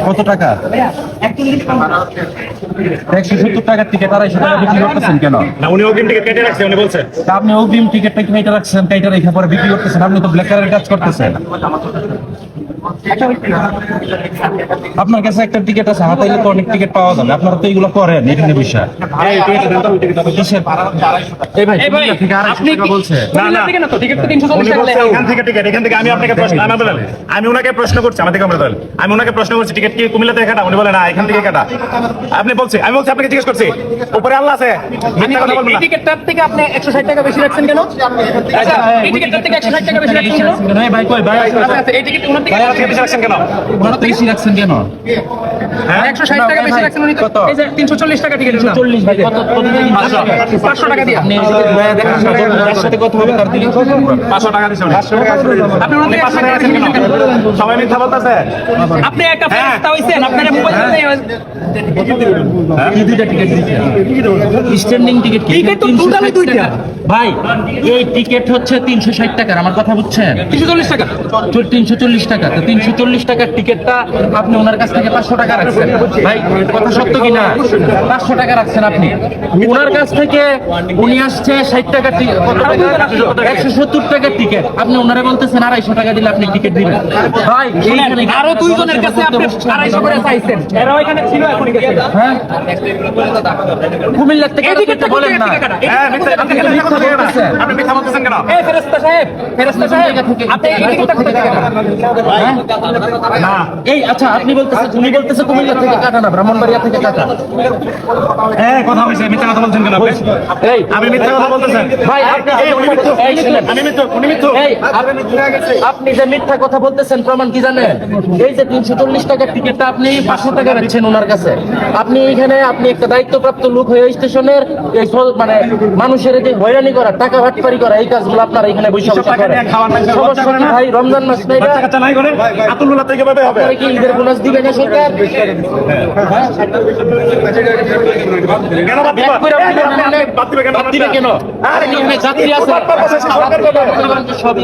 কত টাকা? 170 টাকার টিকিট 250 টাকা বিক্রি করতেছেন কেন? না, উনি অগ্রিম টিকিট কেটে রাখছে, উনি বলছে। আপনি অগ্রিম টিকিটটা কেটে রাখছেন, কেটে রেখে পরে বিক্রি করতেছেন। আপনি তো ব্ল্যাক কালারের কাজ করতেছেন। আপনার কাছে একটা টিকিট আছে, হাতাইলে তো অনেক টিকিট পাওয়া যাবে। আপনারা তো এইগুলো করেন এখানে বিষয়। আমি ওনাকে প্রশ্ন করছি, আমি ওনাকে প্রশ্ন করছি টিকিট কি কুমিল্লা থেকে কাটা? উনি বলে না, এখান থেকে কাটা। আপনি বলছি, আমি বলছি আপনাকে জিজ্ঞেস করছি, উপরে আল্লাহ আছে, এই টিকিটটার থেকে আপনি 160 টাকা বেশি রাখছেন কেন? আচ্ছা, এই টিকিটটার থেকে 160 টাকা বেশি রাখছেন কেন? ভাই কই ভাই, আচ্ছা, এই টিকিট ওনার থেকে বেশি রাখছেন কেন? ওনারা তো বেশি রাখছেন কেন? 160 টাকা বেশি রাখছেন উনি। এই যে 340 টাকা টিকিট, 340 ভাই কত? 500 টাকা দিয়ে আপনি দেখেন যার সাথে কথা হবে তার দিকে 500 টাকা দিছেন। আপনি ওনার থেকে 500 টাকা রাখছেন কেন? সবাই মিথ্যা বলতেছে। আপনি একটা ফেরেশতা হইছেন, আপনার মোবাইল কি দুইটা টিকিট দিচ্ছেন? স্ট্যান্ডিং টিকিট টিকিট তো টোটালি দুইটা। ভাই এই টিকিট হচ্ছে 360 টাকার, আমার কথা বুঝছেন? 340 টাকা। 340 টাকা। তো 340 টাকার টিকিটটা আপনি ওনার কাছ থেকে 500 টাকা রাখছেন। ভাই কথা সত্য কিনা? 500 টাকা রাখছেন আপনি ওনার কাছ থেকে। উনি আসছে 60 টাকা, 170 টাকার টিকিট। আপনি ওনারে বলতেছেন 250 টাকা দিলে আপনি টিকিট দিবেন। ভাই আরো দুইজনের কাছে আপনি 250 করে চাইছেন, এরা ওইখানে ছিল, এখন গেছে। হ্যাঁ, কুমিল্লা থেকে টিকিটটা বলেন না। হ্যাঁ, আপনি মিথ্যা বলতেছেন কেন? এই ফেরেশতা সাহেব, আপনি এই টিকিটটা কোথা থেকে কাটা? না, এই আচ্ছা, আপনি বলতেছেন, উনি বলতেছে কুমিল্লা থেকে কাটা না, ব্রাহ্মণবাড়িয়া থেকে কাটা। কথা হয়েছে, মিথ্যা কথা বলছেন কেন আপনি? এই আমি মিথ্যা কথা বলতেছেন ভাই, উনি মিথ্যু, আমি মিথ্যু, উনি মিথ্যু। আপনি যে মিথ্যা কথা বলতেছেন প্রমাণ কি জানেন? এই যে 340 টাকার টিকিটটা আপনি 500 টাকা রাখছেন ওনার কাছে। আপনি এখানে আপনি একটা দায়িত্বপ্রাপ্ত লোক হয়ে স্টেশনের এই মানে মানুষের যে হয়রানি করা, টাকা ভাটপারি করা, এই কাজগুলো আপনারা এখানে বসে বসে করেন। সমস্যা কি ভাই? রমজান মাস নাই, বাচ্চা নাই করে আতুল্লাহ থেকে ভাবে হবে। কি ঈদের বোনাস দিবে না সরকার? কেন বাদ দিবে? বাদ দিবে কেন? আরে এখানে যাত্রী আছে, সবই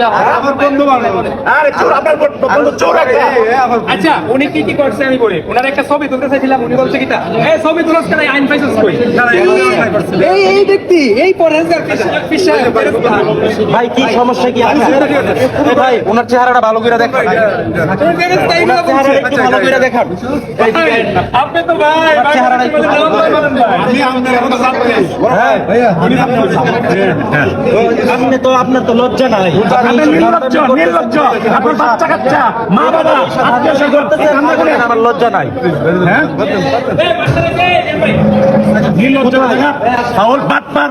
আরে চোর, আপনার বন্ধু চোর একটা। আচ্ছা, উনি কি কি করছে আমি বলি। ওনার একটা ছবি তুলতে চাইছিলাম, উনি বলছে কিটা, এই ছবি তুলছ কেন, আইন পাইছস কই? এই ব্যক্তি, এই পরেজগার পিছায় ভাই কি সমস্যা কি আছে? এই ভাই ওনার চেহারাটা ভালো করে দেখান, ভালো করে দেখান। আপনি তো ভাই চেহারাটা একটু ভালো করে দেখান। আপনি তো, আপনার তো লজ্জা নাই। নির্লজ্জ, আপনার বাচ্চা কাচ্চা, মা বাবা আত্মীয় করতেছে, আমার লজ্জা নাই। নির্লজ্জ দেখা ফাউল বাটপার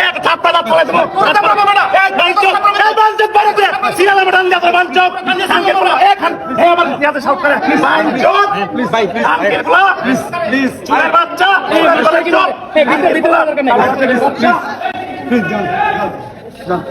এক থাপ্পড় পড়ে দেব। কথা বলবো না, এক বাঞ্চো, এই বাঞ্চো পড়ে দে, সিনালা বটান দে, তোর বাঞ্চো সাঙ্গে পড়া এখন হে আমার ইয়াতে সব করে বাঞ্চো। প্লিজ ভাই, প্লিজ সাঙ্গে পড়া, প্লিজ প্লিজ। আরে বাচ্চা এই করে কি এই ভিতরে ভিতরে দরকার নেই, প্লিজ প্লিজ যান যান।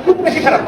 খুব বেশি খারাপ।